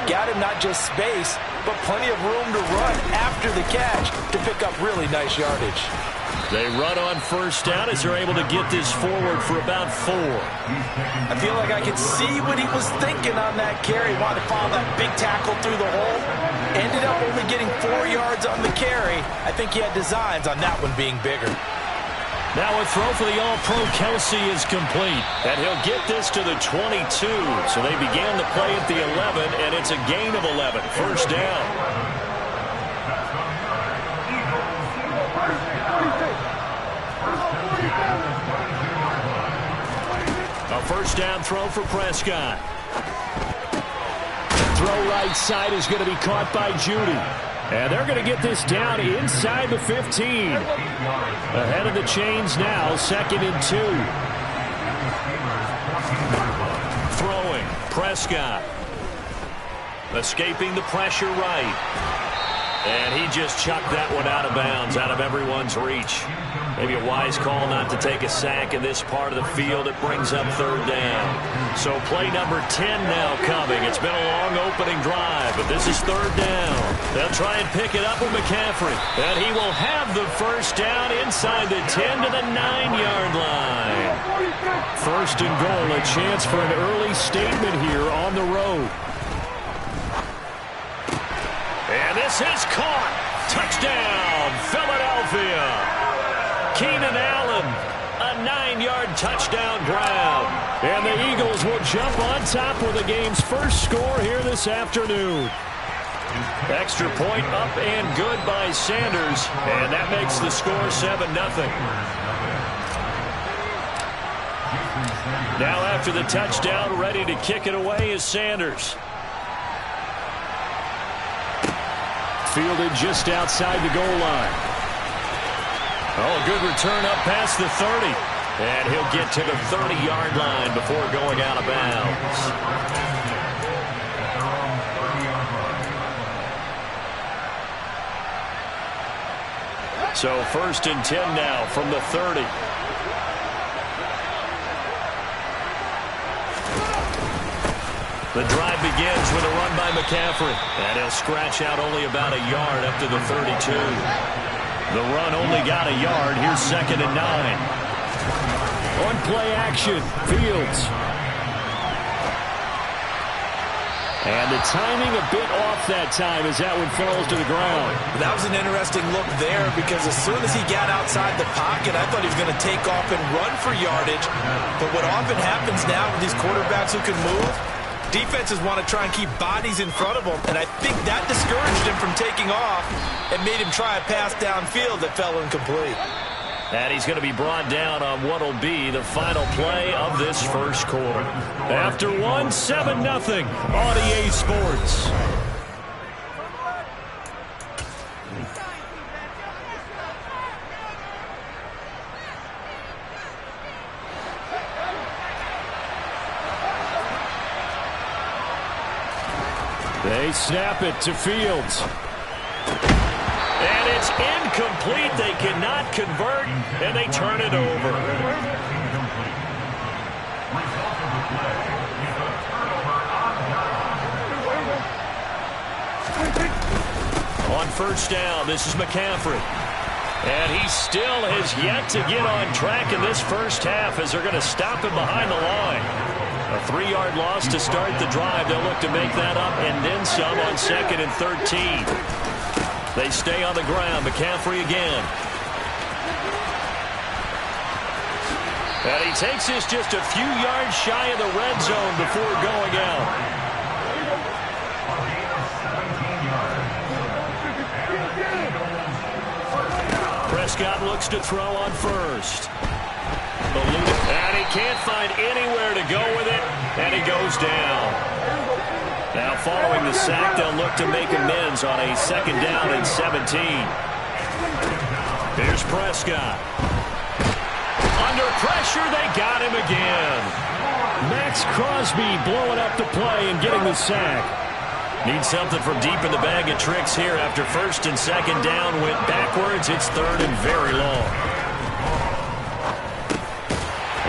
got him not just space, but plenty of room to run after the catch to pick up really nice yardage. They run on first down as they're able to get this forward for about 4. I feel like I could see what he was thinking on that carry. Wanted to follow that big tackle through the hole. Ended up only getting 4 yards on the carry. I think he had designs on that one being bigger. Now a throw for the All-Pro Kelsey is complete. And he'll get this to the 22. So they began the play at the 11, and it's a gain of 11. First down. A first down throw for Prescott. Throw right side is going to be caught by Judy. And they're going to get this down inside the 15. Ahead of the chains now, 2nd and 2. Throwing, Prescott. Escaping the pressure right. And he just chucked that one out of bounds, out of everyone's reach. Maybe a wise call not to take a sack in this part of the field. It brings up 3rd down. So play number 10 now coming. It's been a long opening drive, but this is 3rd down. They'll try and pick it up with McCaffrey. And he will have the first down inside the 10 to the 9-yard line. 1st and goal, a chance for an early statement here on the road. And this is caught. Touchdown, Philadelphia. Keenan Allen, a 9-yard touchdown grab. And the Eagles will jump on top with the game's first score here this afternoon. Extra point up and good by Sanders. And that makes the score 7-0. Now after the touchdown, ready to kick it away is Sanders. Fielded just outside the goal line. Oh, good return up past the 30. And he'll get to the 30-yard line before going out of bounds. So 1st and 10 now from the 30. The drive begins with a run by McCaffrey. And he'll scratch out only about a yard up to the 32. The run only got a yard. Here's 2nd and 9. On play action, Fields. And the timing a bit off that time as that one falls to the ground. That was an interesting look there because as soon as he got outside the pocket, I thought he was going to take off and run for yardage. But what often happens now with these quarterbacks who can move, defenses want to try and keep bodies in front of him, and I think that discouraged him from taking off and made him try a pass downfield that fell incomplete. And he's going to be brought down on what will be the final play of this first quarter. After 7-0 on EA Sports. They snap it to Fields. And it's incomplete. They cannot convert, and they turn it over. On first down, this is McCaffrey. And he still has yet to get on track in this first half as they're going to stop him behind the line. A 3-yard loss to start the drive. They'll look to make that up and then some on 2nd and 13. They stay on the ground. McCaffrey again. And he takes this just a few yards shy of the red zone before going out. Prescott looks to throw on first. And he can't find anywhere to go with it, and he goes down. Now following the sack, they'll look to make amends on a 2nd down and 17. Here's Prescott. Under pressure, they got him again. Max Crosby blowing up the play and getting the sack. Needs something from deep in the bag of tricks here after 1st and 2nd down went backwards. It's 3rd and very long.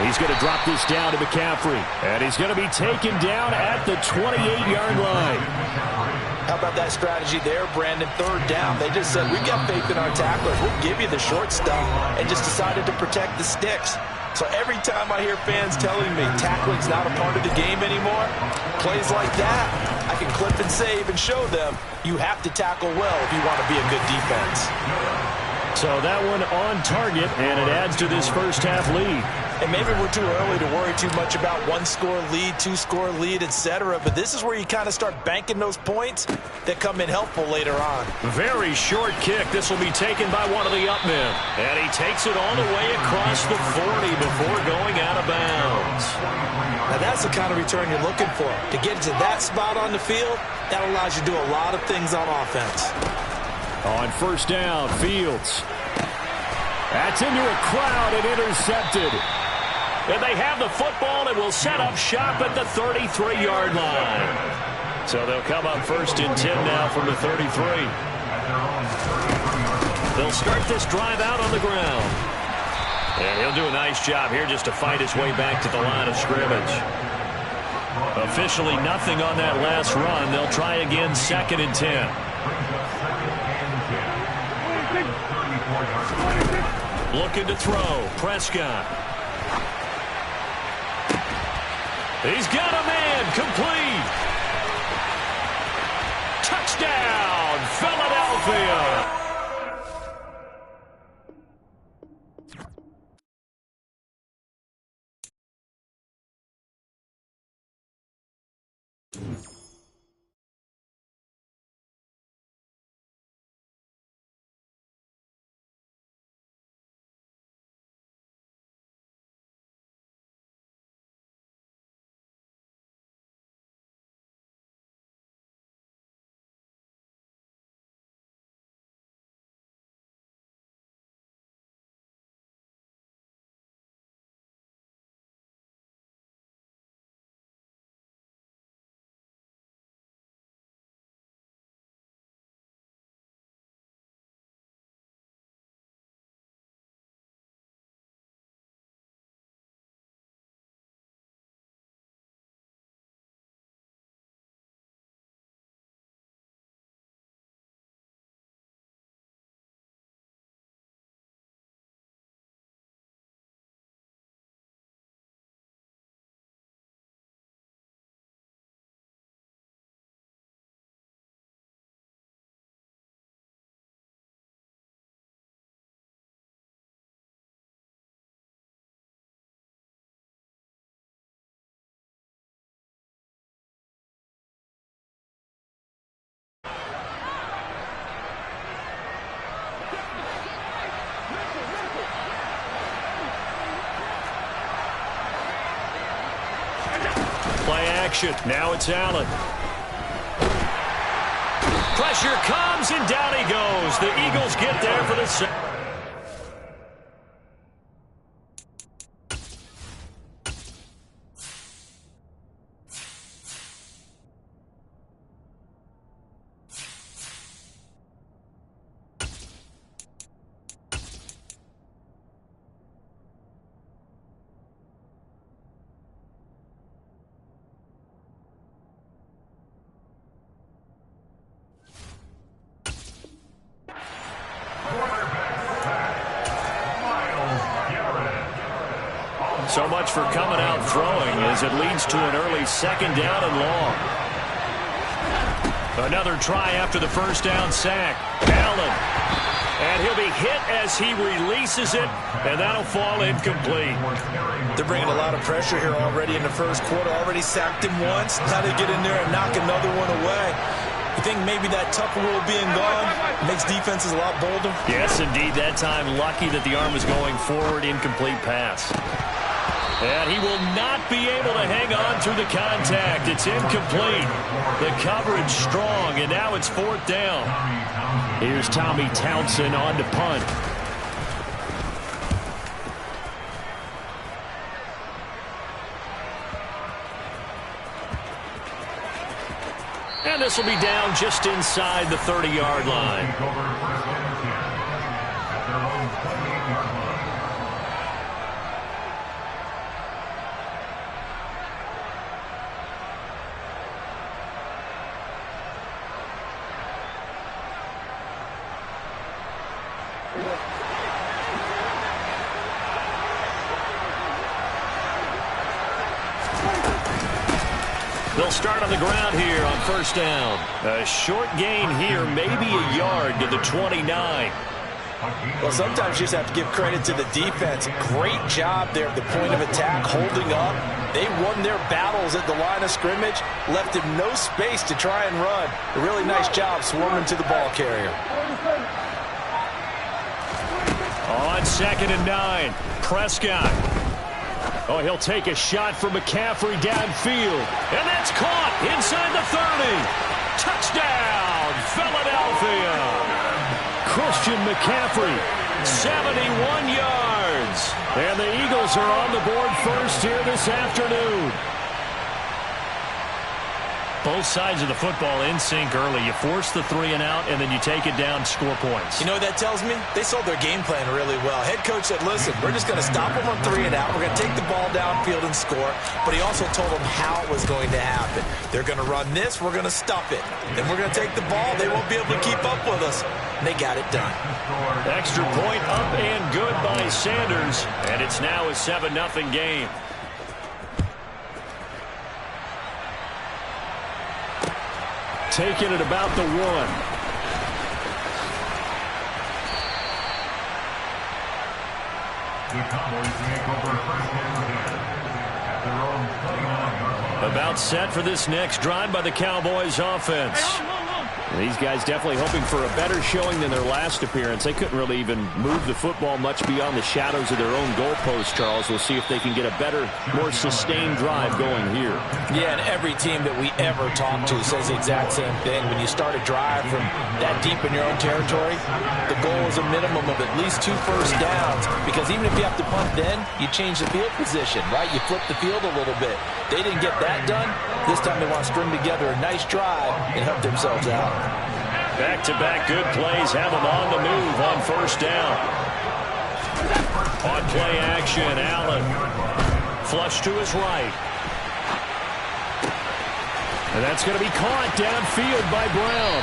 He's going to drop this down to McCaffrey. And he's going to be taken down at the 28-yard line. How about that strategy there, Brandon? Third down. They just said, we've got faith in our tacklers. We'll give you the short stuff, and just decided to protect the sticks. So every time I hear fans telling me tackling's not a part of the game anymore, plays like that, I can clip and save and show them you have to tackle well if you want to be a good defense. So that one on target, and it adds to this first half lead. And maybe we're too early to worry too much about one-score lead, two-score lead, etc. But this is where you kind of start banking those points that come in helpful later on. Very short kick. This will be taken by one of the up men. And he takes it all the way across the 40 before going out of bounds. Now that's the kind of return you're looking for. To get to that spot on the field, that allows you to do a lot of things on offense. On first down, Fields. That's into a crowd and intercepted. And they have the football and will set up shop at the 33-yard line. So they'll come up first and 10 now from the 33. They'll start this drive out on the ground. And he'll do a nice job here just to fight his way back to the line of scrimmage. Officially nothing on that last run. They'll try again, second and 10. Looking to throw. Prescott. He's got a man. Complete. Touchdown, Philadelphia. Play action. Now it's Allen. Pressure comes, and down he goes. The Eagles get there for the second. So much for coming out throwing as it leads to an early second down and long. Another try after the first down sack. Allen. And he'll be hit as he releases it, and that'll fall incomplete. They're bringing a lot of pressure here already in the first quarter. Already sacked him once. Now they get in there and knock another one away. You think maybe that tougher rule being gone makes defenses a lot bolder? Yes, indeed. That time, lucky that the arm was going forward. Incomplete pass. And he will not be able to hang on through the contact. It's incomplete. The coverage strong, and now it's fourth down. Here's Tommy Townsend on to punt. And this will be down just inside the 30-yard line. They'll start on the ground here on first down. A short gain here, maybe a yard to the 29. Well, sometimes you just have to give credit to the defense. Great job there at the point of attack, holding up. They won their battles at the line of scrimmage, left him no space to try and run. A really nice job swarming to the ball carrier. On 2nd and 9, Prescott. Oh, he'll take a shot from McCaffrey downfield. And that's caught inside the 30. Touchdown, Philadelphia. Christian McCaffrey, 71 yards. And the Eagles are on the board first here this afternoon. Both sides of the football in sync early. You force the 3 and out, and then you take it down, score points. You know what that tells me? They sold their game plan really well. Head coach said, listen, we're just going to stop them on 3 and out. We're going to take the ball downfield and score. But he also told them how it was going to happen. They're going to run this. We're going to stuff it. Then we're going to take the ball. They won't be able to keep up with us. And they got it done. Extra point up and good by Sanders. And it's now a 7-0 game. Taking it about the 1. About set for this next drive by the Cowboys offense. These guys definitely hoping for a better showing than their last appearance. They couldn't really even move the football much beyond the shadows of their own goalpost, Charles. We'll see if they can get a better, more sustained drive going here. Yeah, and every team that we ever talk to says the exact same thing. When you start a drive from that deep in your own territory, the goal is a minimum of at least 2 first downs, because even if you have to punt then, you change the field position, right? You flip the field a little bit. They didn't get that done. This time they want to string together a nice drive and help themselves out. Back-to-back good plays have them on the move on first down. On play action, Allen. Flush to his right. And that's going to be caught downfield by Brown.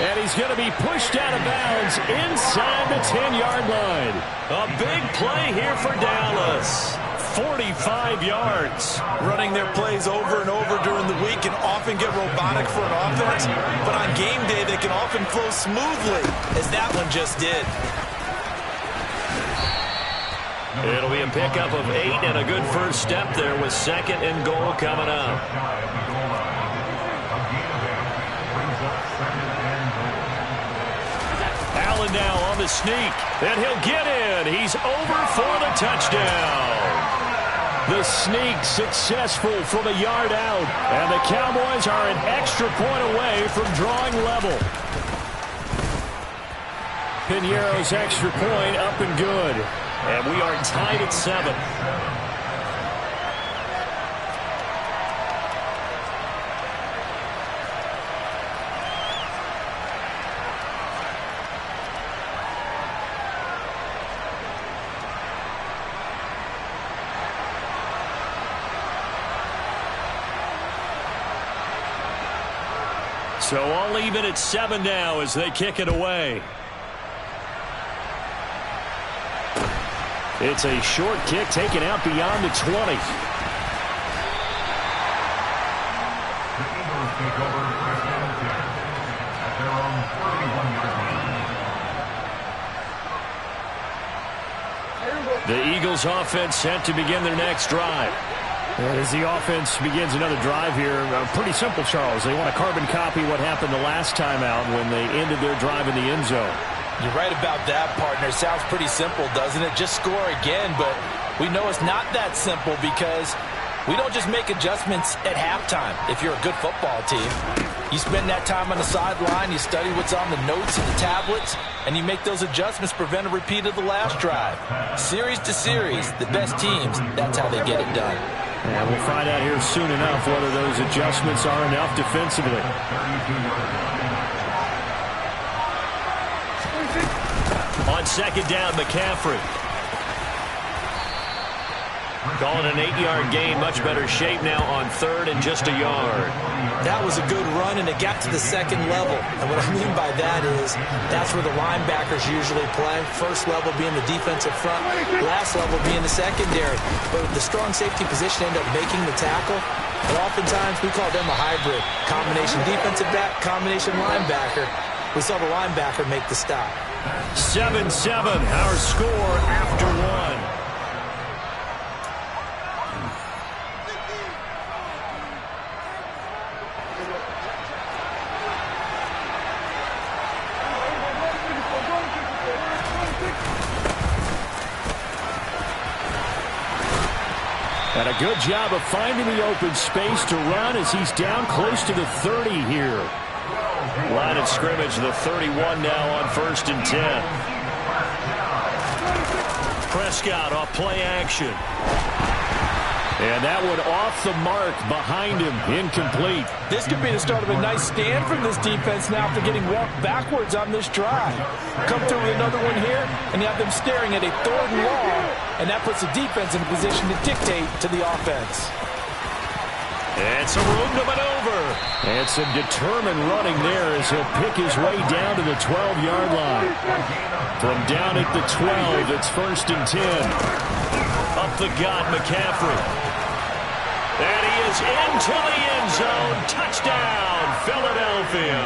And he's going to be pushed out of bounds inside the 10-yard line. A big play here for Dallas. 45 yards. Running their plays over and over during the week can often get robotic for an offense, but on game day they can often flow smoothly, as that one just did. It'll be a pickup of 8 and a good first step there with 2nd and goal coming up. Allen now on the sneak, and he'll get in. He's over for the touchdown. The sneak successful from a yard out, and the Cowboys are an extra point away from drawing level. Piñeiro's extra point up and good, and we are tied at 7. So I'll leave it at 7 now as they kick it away. It's a short kick taken out beyond the 20. The Eagles offense set to begin their next drive. And as the offense begins another drive here, pretty simple, Charles. They want to carbon copy what happened the last time out when they ended their drive in the end zone. You're right about that, partner. Sounds pretty simple, doesn't it? Just score again, but we know it's not that simple because we don't just make adjustments at halftime. If you're a good football team, you spend that time on the sideline, you study what's on the notes and the tablets, and you make those adjustments, prevent a repeat of the last drive. Series to series, the best teams, that's how they get it done. And we'll find out here soon enough whether those adjustments are enough defensively. On 2nd down, McCaffrey. Call it an 8-yard gain. Much better shape now on third and just a yard. That was a good run, and it got to the second level. And what I mean by that is that's where the linebackers usually play. First level being the defensive front, last level being the secondary. But the strong safety position ended up making the tackle. And oftentimes we call them a hybrid. Combination defensive back, combination linebacker. We saw the linebacker make the stop. 7-7, our score after one. And a good job of finding the open space to run as he's down close to the 30 here. Line of scrimmage, the 31 now on 1st and 10. Prescott off play action. And that one off the mark behind him, incomplete. This could be the start of a nice stand from this defense now after getting walked backwards on this drive. Come through with another one here, and you have them staring at a 3rd and long, and that puts the defense in a position to dictate to the offense. And some room to maneuver. And some determined running there as he'll pick his way down to the 12-yard line. From down at the 12, it's 1st and 10. Up the gut, McCaffrey. And he is into the end zone. Touchdown, Philadelphia.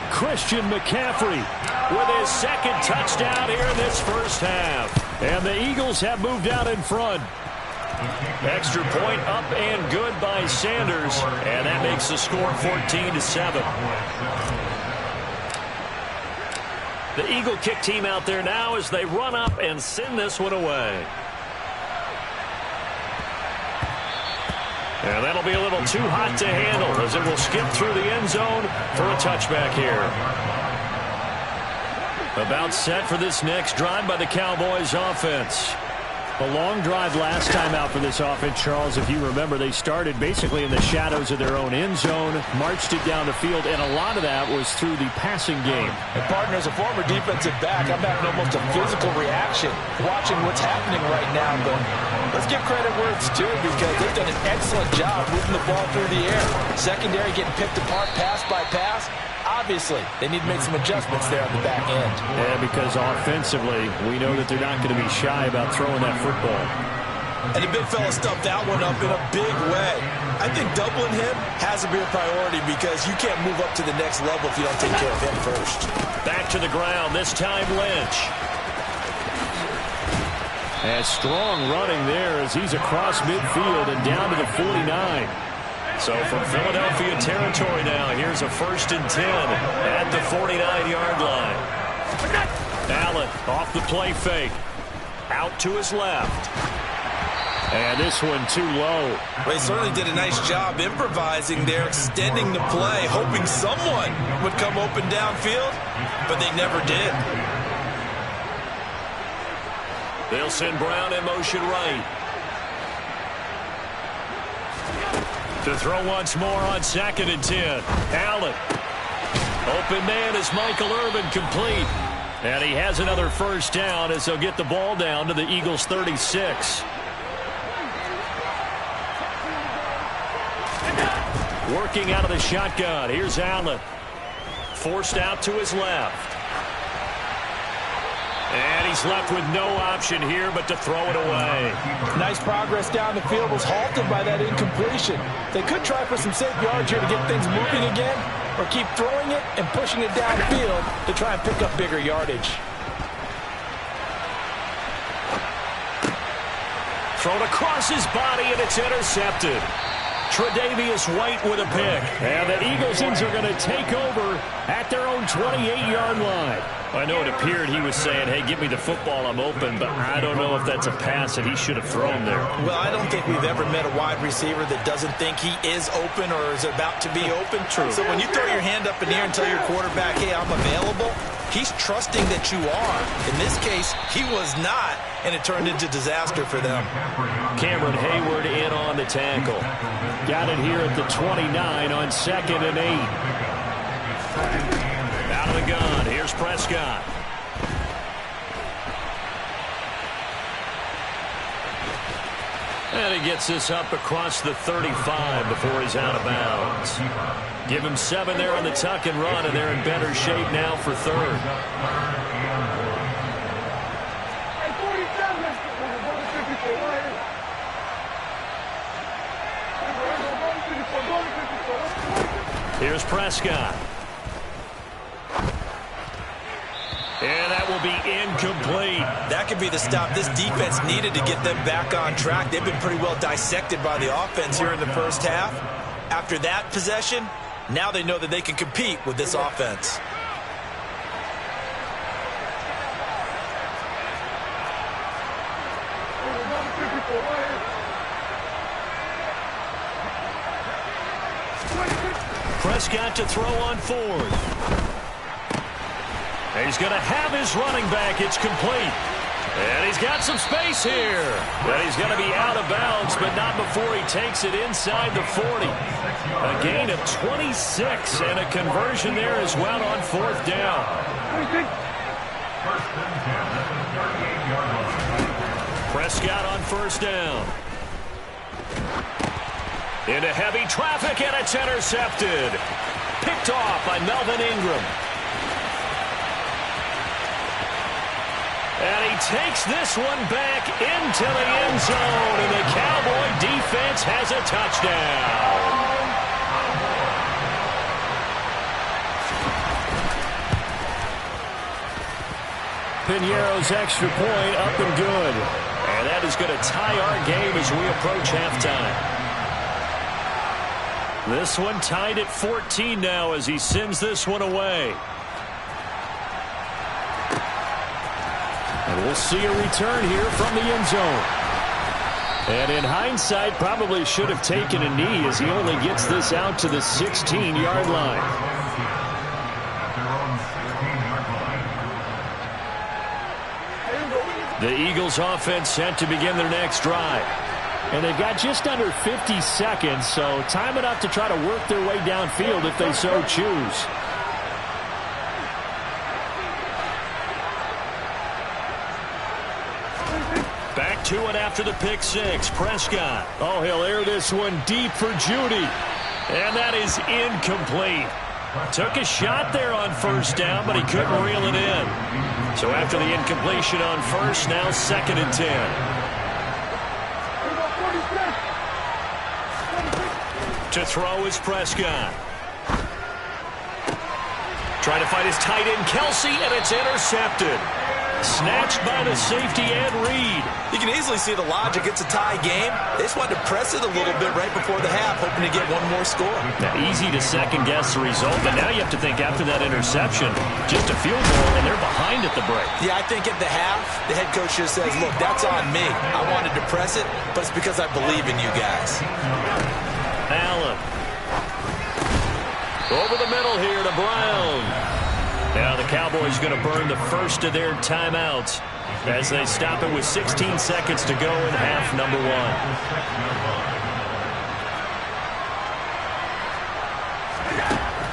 Christian McCaffrey with his 2nd touchdown here in this first half. And the Eagles have moved out in front. Extra point up and good by Sanders. And that makes the score 14-7. The Eagle kick team out there now as they run up and send this one away. And that'll be a little too hot to handle as it will skip through the end zone for a touchback here. About set for this next drive by the Cowboys offense. A long drive last time out for this offense, Charles. If you remember, they started basically in the shadows of their own end zone, marched it down the field, and a lot of that was through the passing game. And partner, as a former defensive back, I'm having almost a physical reaction watching what's happening right now. But let's give credit where it's due because they've done an excellent job moving the ball through the air. Secondary getting picked apart pass by pass. Obviously, they need to make some adjustments there on the back end. Yeah, because offensively, we know that they're not going to be shy about throwing that football. And the big fella stuffed that one up in a big way. I think doubling him has to be a priority because you can't move up to the next level if you don't take care of him first. Back to the ground, this time Lynch. And strong running there as he's across midfield and down to the 49. So from Philadelphia territory now, here's a 1st and 10 at the 49-yard line. Allen off the play fake. Out to his left. And this one too low. Well, he certainly did a nice job improvising there, extending the play, hoping someone would come open downfield, but they never did. They'll send Brown in motion right. To throw once more on 2nd and 10. Allen. Open man is Michael Irvin, complete. And he has another first down as they'll get the ball down to the Eagles' 36. Working out of the shotgun. Here's Allen. Forced out to his left. And he's left with no option here but to throw it away. Nice progress down the field, was halted by that incompletion. They could try for some safe yards here to get things moving again, or keep throwing it and pushing it downfield to try and pick up bigger yardage. Thrown across his body, and it's intercepted. Tre'Davious White with a pick. And the Eaglesons are going to take over at their own 28-yard line. I know it appeared he was saying, hey, give me the football, I'm open, but I don't know if that's a pass that he should have thrown there. Well, I don't think we've ever met a wide receiver that doesn't think he is open or is about to be open. True. So when you throw your hand up in the air and tell your quarterback, hey, I'm available, he's trusting that you are. In this case, he was not, and it turned into disaster for them. Cameron Hayward in on the tackle. Got it here at the 29 on 2nd and 8. Out of the gun, here's Prescott. And he gets this up across the 35 before he's out of bounds. Give him 7 there on the tuck and run, and they're in better shape now for third. Here's Prescott. And that will be incomplete. That could be the stop this defense needed to get them back on track. They've been pretty well dissected by the offense here in the first half. After that possession, now they know that they can compete with this offense. Prescott to throw on fourth. He's going to have his running back. It's complete. And he's got some space here. But he's going to be out of bounds, but not before he takes it inside the 40. A gain of 26 and a conversion there as well on fourth down. Prescott on first down. Into heavy traffic, and it's intercepted. Picked off by Melvin Ingram. And he takes this one back into the end zone, and the Cowboy defense has a touchdown. Piñeiro's extra point up and good. And that is going to tie our game as we approach halftime. This one tied at 14 now as he sends this one away. And we'll see a return here from the end zone. And in hindsight, probably should have taken a knee as he only gets this out to the 16-yard line. The Eagles offense set to begin their next drive. And they've got just under 50 seconds, so time enough to try to work their way downfield if they so choose. Back to it after the pick six. Prescott. Oh, he'll air this one deep for Judy. And that is incomplete. Took a shot there on first down, but he couldn't reel it in. So after the incompletion on first, now 2nd and 10. To throw is Prescott. Trying to find his tight end, Kelsey, and it's intercepted. Snatched by the safety Ed Reed. You can easily see the logic. It's a tie game. They just wanted to press it a little bit right before the half, hoping to get one more score. Now, easy to second-guess the result, but now you have to think after that interception, just a field goal, and they're behind at the break. Yeah, I think at the half, the head coach just says, look, that's on me. I wanted to press it, but it's because I believe in you guys. Allen. Over the middle here to Brown. Now the Cowboys going to burn the first of their timeouts as they stop it with 16 seconds to go in half number one.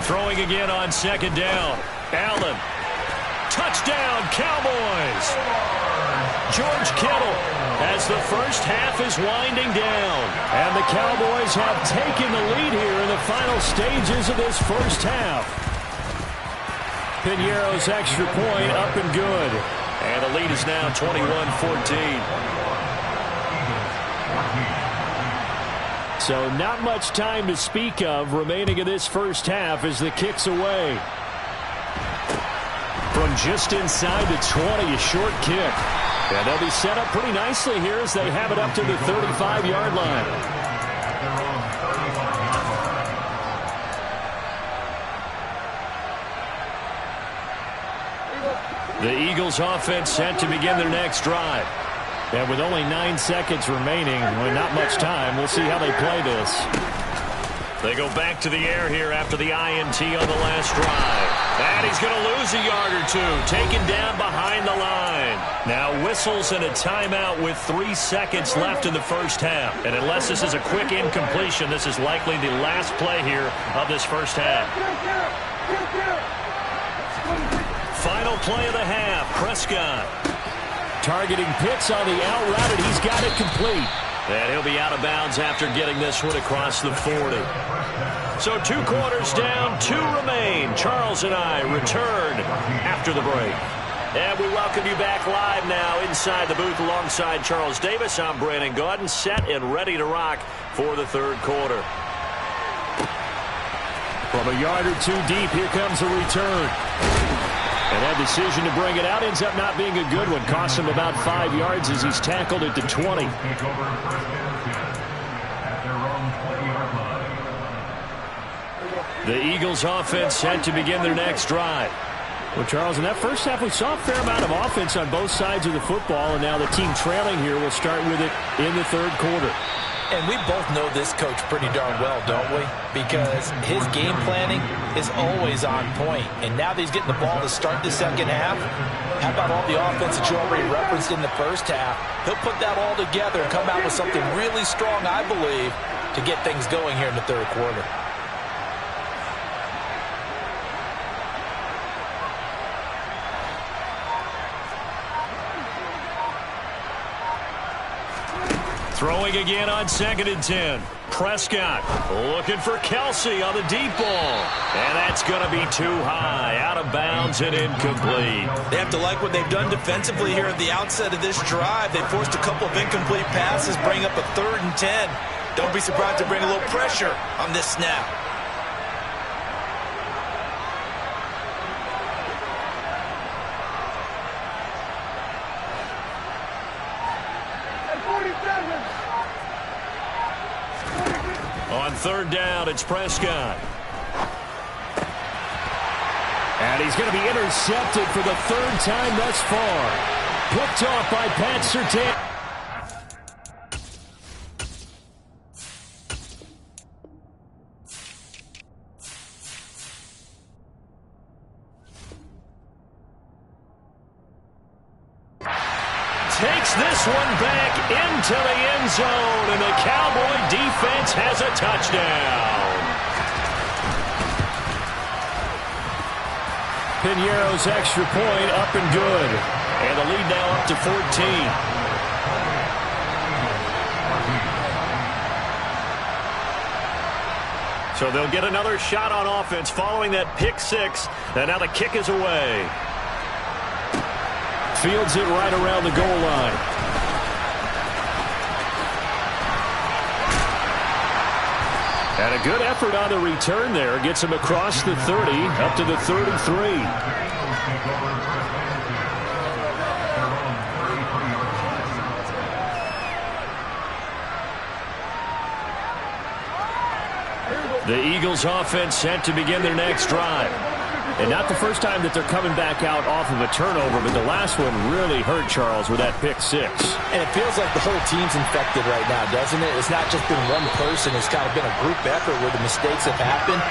Throwing again on second down. Allen. Touchdown, Cowboys. George Kittle as the first half is winding down. And the Cowboys have taken the lead here in the final stages of this first half. Piñeiro's extra point up and good. And the lead is now 21-14. So not much time to speak of remaining in this first half as the kick's away. From just inside the 20, a short kick. And they'll be set up pretty nicely here as they have it up to the 35-yard line. The Eagles offense set to begin their next drive. And with only 9 seconds remaining, well, not much time, we'll see how they play this. They go back to the air here after the INT on the last drive. And he's going to lose a yard or two, taken down behind the line. Now whistles and a timeout with 3 seconds left in the first half. And unless this is a quick incompletion, this is likely the last play here of this first half. Final play of the half, Prescott. Targeting Pitts on the out route, and he's got it complete. And he'll be out of bounds after getting this one across the 40. So 2 quarters down, 2 remain. Charles and I return after the break. And we welcome you back live now inside the booth alongside Charles Davis. I'm Brandon Gaudin, set and ready to rock for the third quarter. From a yard or 2 deep, here comes a return. And that decision to bring it out ends up not being a good one. Costs him about 5 yards as he's tackled at the 20. The Eagles offense set to begin their next drive. Well, Charles, in that first half, we saw a fair amount of offense on both sides of the football, and now the team trailing here will start with it in the third quarter. And we both know this coach pretty darn well, don't we? Because his game planning is always on point. And now that he's getting the ball to start the second half, how about all the offense that you already referenced in the first half? He'll put that all together and come out with something really strong, I believe, to get things going here in the third quarter. Throwing again on 2nd and 10. Prescott looking for Kelsey on the deep ball. And that's going to be too high. Out of bounds and incomplete. They have to like what they've done defensively here at the outset of this drive. They forced a couple of incomplete passes, bring up a 3rd and 10. Don't be surprised to bring a little pressure on this snap. On 3rd down, it's Prescott. And he's going to be intercepted for the 3rd time thus far. Picked off by Pat Surtain. Takes this one back into the end zone, and the Cowboy defense has a touchdown. Piñeiro's extra point up and good. And the lead now up to 14. So they'll get another shot on offense following that pick 6, and now the kick is away. Fields it right around the goal line. And a good effort on the return there. Gets him across the 30, up to the 33. The Eagles offense set to begin their next drive. And not the first time that they're coming back out off of a turnover, but the last one really hurt Charles with that pick 6. And it feels like the whole team's infected right now, doesn't it? It's not just been one person. It's kind of been a group effort where the mistakes have happened.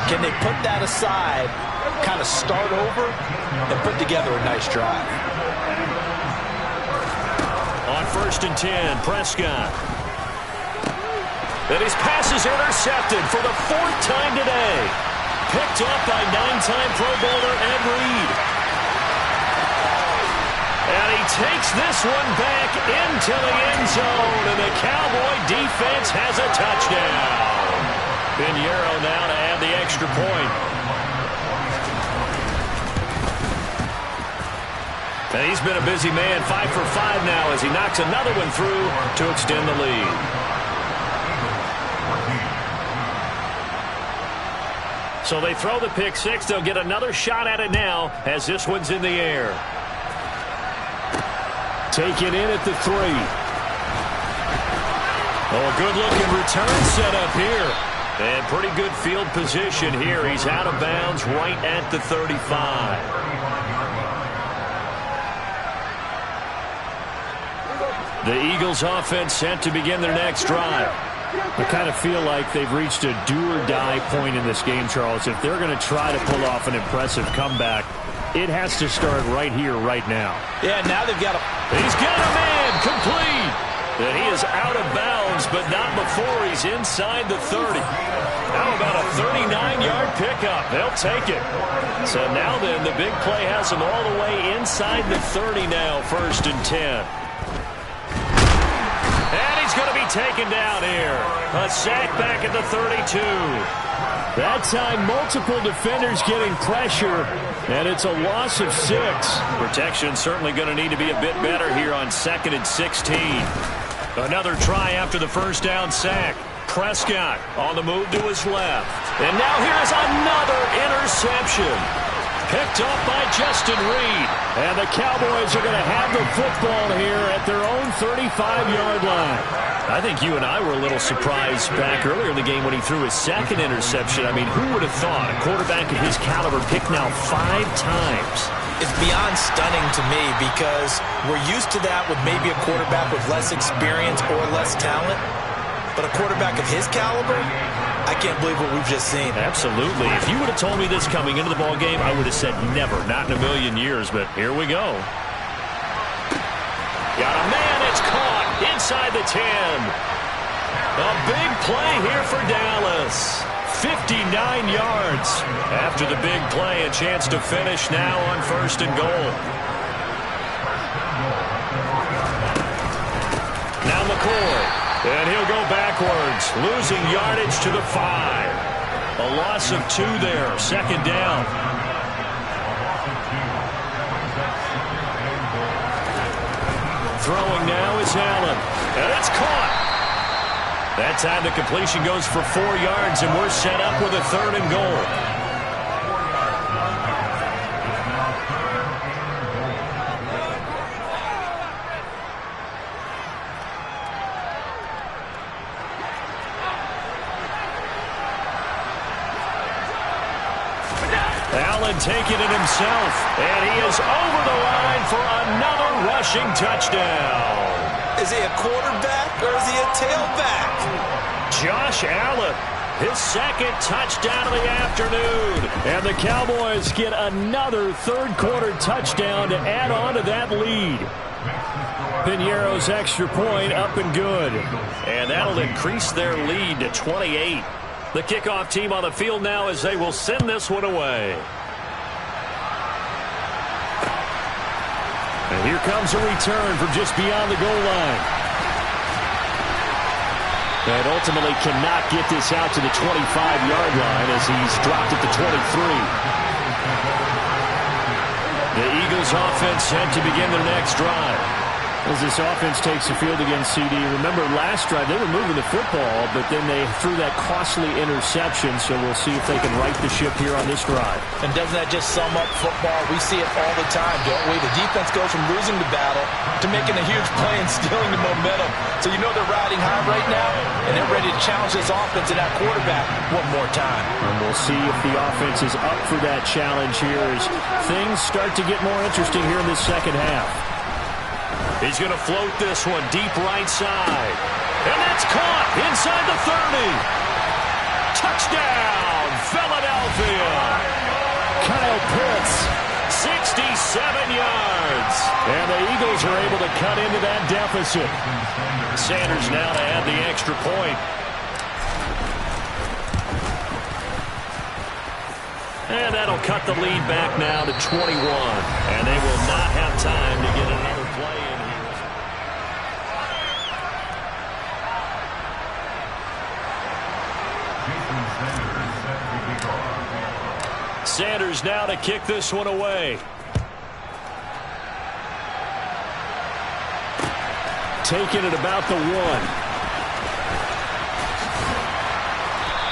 Can they put that aside, kind of start over, and put together a nice drive? On 1st and 10, Prescott. And his pass is intercepted for the 4th time today. Picked up by 9-time Pro Bowler Ed Reed. And he takes this one back into the end zone, and the Cowboy defense has a touchdown. Piñeiro now to add the extra point. And he's been a busy man, 5 for 5 now as he knocks another one through to extend the lead. So they throw the pick 6. They'll get another shot at it now as this one's in the air. Taken in at the 3. Oh, a good-looking return set up here. And pretty good field position here. He's out of bounds right at the 35. The Eagles offense set to begin their next drive. I kind of feel like they've reached a do-or-die point in this game, Charles. If they're going to try to pull off an impressive comeback, it has to start right here, right now. Yeah, now they've got a... He's got a man, complete. And he is out of bounds, but not before he's inside the 30. How about a 39-yard pickup? They'll take it. So now then, the big play has him all the way inside the 30 now, 1st and 10. And he's going to be taken down here. A sack back at the 32. That time, multiple defenders getting pressure, and it's a loss of 6. Protection certainly going to need to be a bit better here on 2nd and 16. Another try after the first down sack. Prescott on the move to his left. And now here's another interception. Picked up by Justin Reed. And the Cowboys are going to have the football here at their own 35-yard line. I think you and I were a little surprised back earlier in the game when he threw his second interception. I mean, who would have thought a quarterback of his caliber picked now 5 times? It's beyond stunning to me because we're used to that with maybe a quarterback with less experience or less talent. But a quarterback of his caliber, I can't believe what we've just seen. Absolutely. If you would have told me this coming into the ball game, I would have said never, not in a million years. But here we go. Got a man, it's caught inside the 10. A big play here for Dallas. 59 yards. After the big play, a chance to finish now on 1st and goal. Now McCoy. And he'll go backwards, losing yardage to the 5. A loss of 2 there, 2nd down. Throwing now is Allen. And it's caught. That time the completion goes for 4 yards, and we're set up with a 3rd and goal. Allen taking it himself, and he is over the line for another rushing touchdown. Is he a quarterback or is he a tailback? Josh Allen, his 2nd touchdown of the afternoon. And the Cowboys get another 3rd-quarter touchdown to add on to that lead. Piñeiro's extra point up and good. And that'll increase their lead to 28. The kickoff team on the field now as they will send this one away. And here comes a return from just beyond the goal line. And ultimately cannot get this out to the 25-yard line as he's dropped at the 23. The Eagles offense set to begin their next drive. As this offense takes the field against CD, remember last drive they were moving the football, but then they threw that costly interception, so we'll see if they can right the ship here on this drive. And doesn't that just sum up football? We see it all the time, don't we? The defense goes from losing the battle to making a huge play and stealing the momentum. So you know they're riding high right now, and they're ready to challenge this offense and that quarterback one more time. And we'll see if the offense is up for that challenge here as things start to get more interesting here in this 2nd half. He's going to float this one deep right side. And that's caught inside the 30. Touchdown, Philadelphia. Kyle Pitts. 67 yards. And the Eagles are able to cut into that deficit. Sanders now to add the extra point. And that'll cut the lead back now to 21. And they will not have time to get another play in here. Sanders now to kick this one away. Taking it about the 1.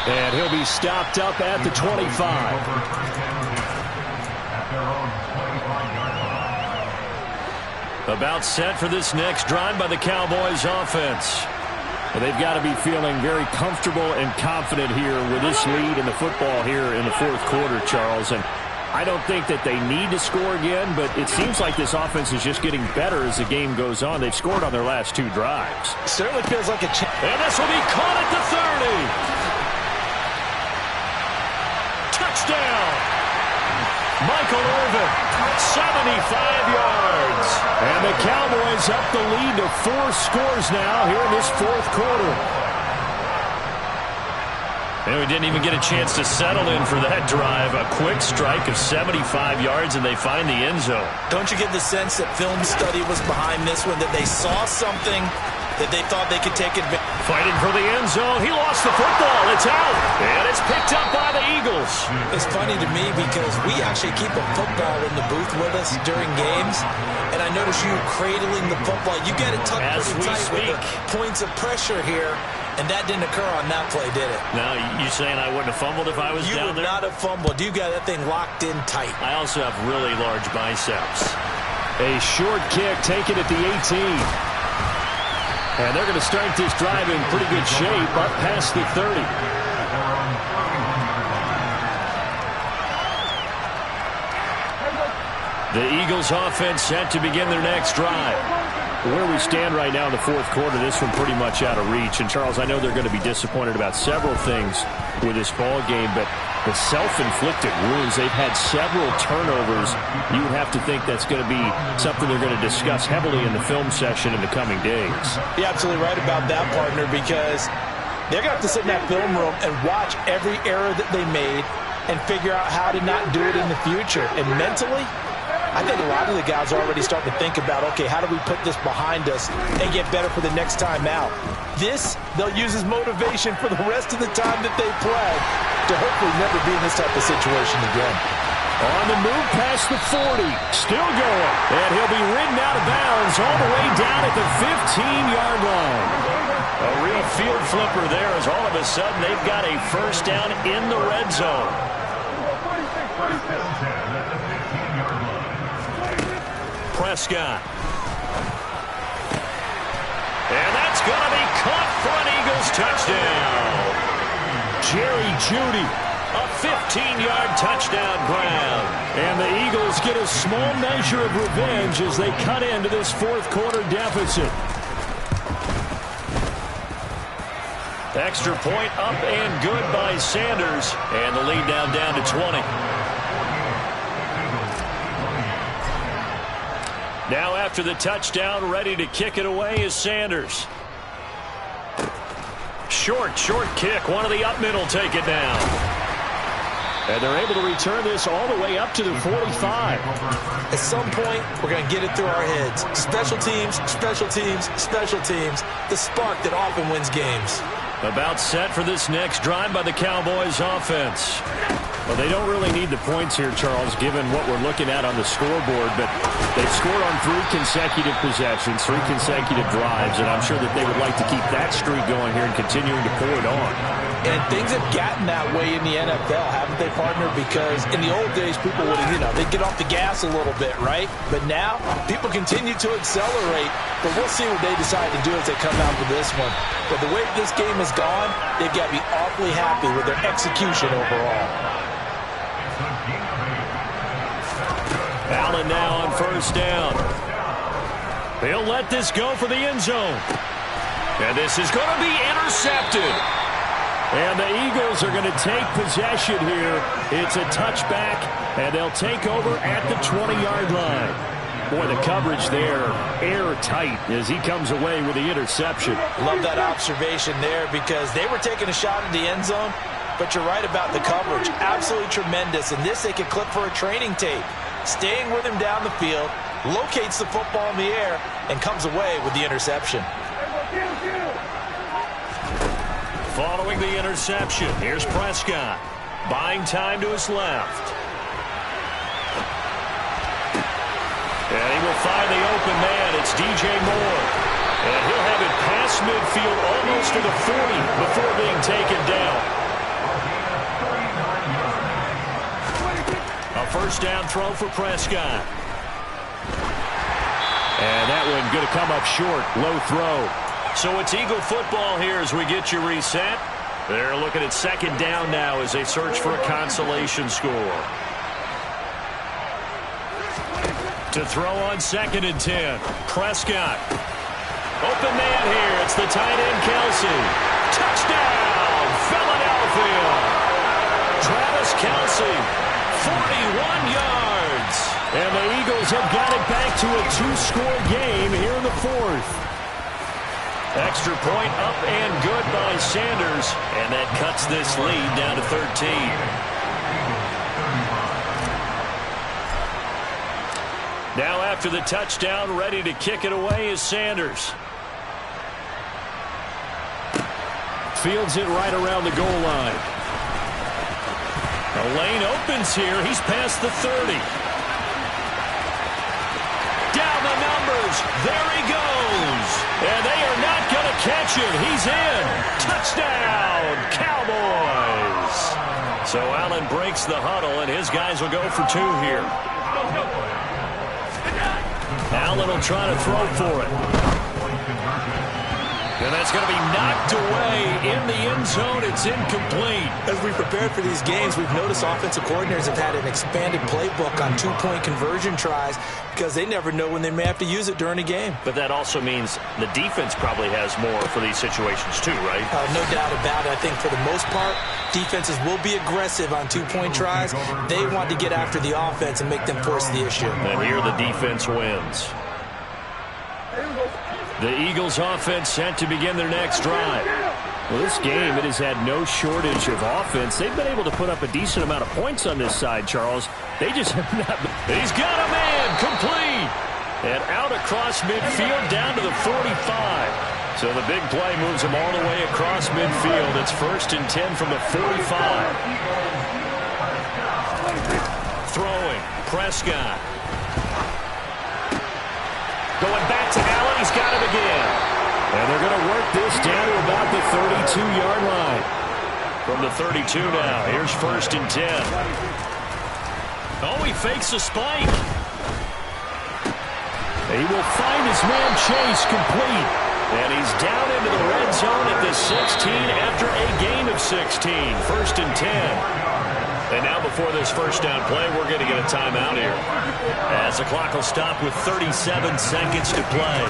And he'll be stopped up at the 25. About set for this next drive by the Cowboys offense. Well, they've got to be feeling very comfortable and confident here with this lead in the football here in the 4th quarter, Charles. And I don't think that they need to score again, but it seems like this offense is just getting better as the game goes on. They've scored on their last 2 drives. Certainly feels like a chance. And this will be caught at the 30. Touchdown. Michael Irvin, 75 yards. And the Cowboys up the lead to 4 scores now here in this 4th quarter. And we didn't even get a chance to settle in for that drive. A quick strike of 75 yards, and they find the end zone. Don't you get the sense that film study was behind this one, that they saw something that they thought they could take advantage. Fighting for the end zone. He lost the football. It's out. And it's picked up by the Eagles. It's funny to me because we actually keep a football in the booth with us during games. And I notice you cradling the football. You get it tucked pretty tight with the points of pressure here. And that didn't occur on that play, did it? No, you saying I wouldn't have fumbled if I was down there? You would not have fumbled. You got that thing locked in tight. I also have really large biceps. A short kick taken at the 18. And they're going to start this drive in pretty good shape up past the 30. The Eagles offense set to begin their next drive. Where we stand right now in the fourth quarter, this one pretty much out of reach. And, Charles, I know they're going to be disappointed about several things with this ball game, but the self-inflicted wounds, they've had several turnovers. You would have to think that's going to be something they're going to discuss heavily in the film session in the coming days. You're absolutely right about that, partner, because they're going to have to sit in that film room and watch every error that they made and figure out how to not do it in the future. And mentally, I think a lot of the guys are already starting to think about, okay, how do we put this behind us and get better for the next time out? This, they'll use as motivation for the rest of the time that they play to hopefully never be in this type of situation again. On the move past the 40, still going. And he'll be ridden out of bounds all the way down at the 15-yard line. A real field flipper there as all of a sudden they've got a first down in the red zone. Prescott. And that's going to be caught for an Eagles touchdown. Jerry Jeudy. A 15-yard touchdown grab. And the Eagles get a small measure of revenge as they cut into this fourth quarter deficit. Extra point up and good by Sanders. And the lead down to 20. Now after the touchdown, ready to kick it away is Sanders. Short kick. One of the up middle take it down. And they're able to return this all the way up to the 45. At some point, we're going to get it through our heads. Special teams, special teams, special teams. The spark that often wins games. About set for this next drive by the Cowboys offense. Well, they don't really need the points here, Charles, given what we're looking at on the scoreboard, but they've scored on 3 consecutive possessions, 3 consecutive drives, and I'm sure that they would like to keep that streak going here and continuing to pour it on. And things have gotten that way in the NFL, haven't they, partner? Because in the old days, people would, they'd get off the gas a little bit, right? But now, people continue to accelerate, but we'll see what they decide to do as they come out for this one. But the way this game has gone, they've got to be awfully happy with their execution overall. Allen now on first down. He'll let this go for the end zone. And this is going to be intercepted. And the Eagles are going to take possession here. It's a touchback, and they'll take over at the 20-yard line. Boy, the coverage there, airtight as he comes away with the interception. Love that observation there because they were taking a shot at the end zone, but you're right about the coverage. Absolutely tremendous. And this they could clip for a training tape. Staying with him down the field, locates the football in the air, and comes away with the interception. Following the interception, here's Prescott. Buying time to his left. And he will find the open man. It's DJ Moore. And he'll have it past midfield almost to the 40 before being taken down. A first down throw for Prescott. And that one going to come up short. Low throw. So it's Eagle football here as we get you reset. They're looking at second down now as they search for a consolation score. To throw on 2nd and 10. Prescott. Open man here. It's the tight end, Kelsey. Touchdown, Philadelphia. Travis Kelsey, 41 yards. And the Eagles have got it back to a 2-score game here in the fourth. Extra point up and good by Sanders. And that cuts this lead down to 13. Now after the touchdown, ready to kick it away is Sanders. fields it right around the goal line. The lane opens here. He's past the 30. Down the numbers. There he goes. And they are not going to catch him. He's in. Touchdown, Cowboys. So Allen breaks the huddle, and his guys will go for 2 here. Allen will try to throw for it. And that's going to be knocked away in the end zone. It's incomplete. As we prepared for these games, we've noticed offensive coordinators have had an expanded playbook on 2-point conversion tries because they never know when they may have to use it during a game. But that also means the defense probably has more for these situations too, right? No doubt about it. I think for the most part, defenses will be aggressive on 2-point tries. They want to get after the offense and make them force the issue. And here the defense wins. The Eagles offense set to begin their next drive. Well, this game, it has had no shortage of offense. They've been able to put up a decent amount of points on this side, Charles. They just have not been. He's got a man, complete. And out across midfield down to the 45. So the big play moves him all the way across midfield. It's 1st and 10 from the 45. Throwing, Prescott. Going back to Allen, he's got him again. And they're going to work this down to about the 32-yard line. From the 32 now, here's 1st and 10. Oh, he fakes a spike. He will find his man Chase, complete. And he's down into the red zone at the 16 after a gain of 16. 1st and 10. And now before this first down play, we're going to get a timeout here. As the clock will stop with 37 seconds to play.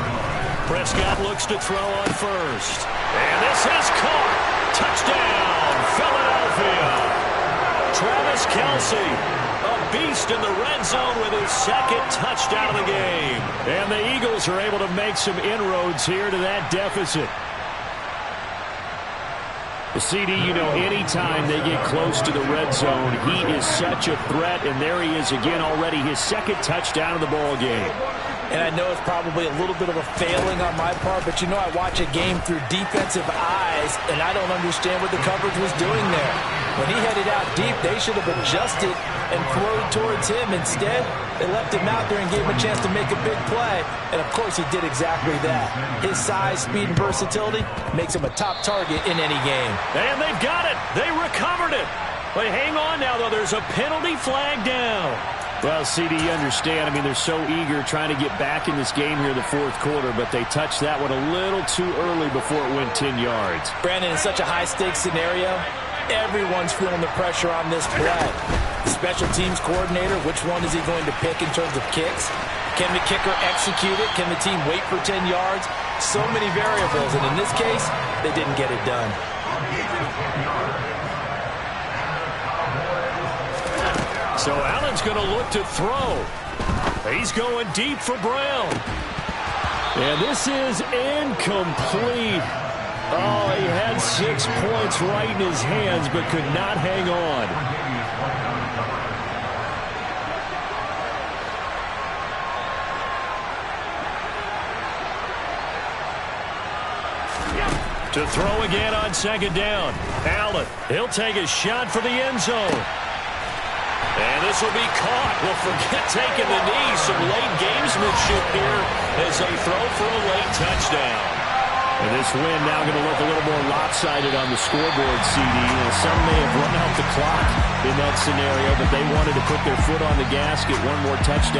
Prescott looks to throw on first. And this is caught. Touchdown, Philadelphia. Travis Kelce, a beast in the red zone with his 2nd touchdown of the game. And the Eagles are able to make some inroads here to that deficit. The CD, you know, anytime they get close to the red zone, he is such a threat, and there he is again already, his 2nd touchdown of the ball game. And I know it's probably a little bit of a failing on my part, but you know I watch a game through defensive eyes, and I don't understand what the coverage was doing there. When he headed out deep, they should have adjusted and thrown towards him. Instead, they left him out there and gave him a chance to make a big play. And, of course, he did exactly that. His size, speed, and versatility makes him a top target in any game. And they've got it. They recovered it. But hang on now, though. There's a penalty flag down. Well, CD, you understand. I mean, they're so eager trying to get back in this game here in the 4th quarter, but they touched that one a little too early before it went 10 yards. Brandon, in such a high-stakes scenario, everyone's feeling the pressure on this play. The special teams coordinator, which one is he going to pick in terms of kicks? Can the kicker execute it? Can the team wait for 10 yards? So many variables, and in this case, they didn't get it done. So Allen's going to look to throw. He's going deep for Brown. And this is incomplete. Oh, he had 6 points right in his hands, but could not hang on. To throw again on 2nd down. Allen, he'll take a shot for the end zone. And this will be caught. Well, forget taking the knee. Some late gamesmanship here as they throw for a late touchdown. And this win now going to look a little more lopsided on the scoreboard, CD. Some may have run out the clock in that scenario, but they wanted to put their foot on the gas, get one more touchdown.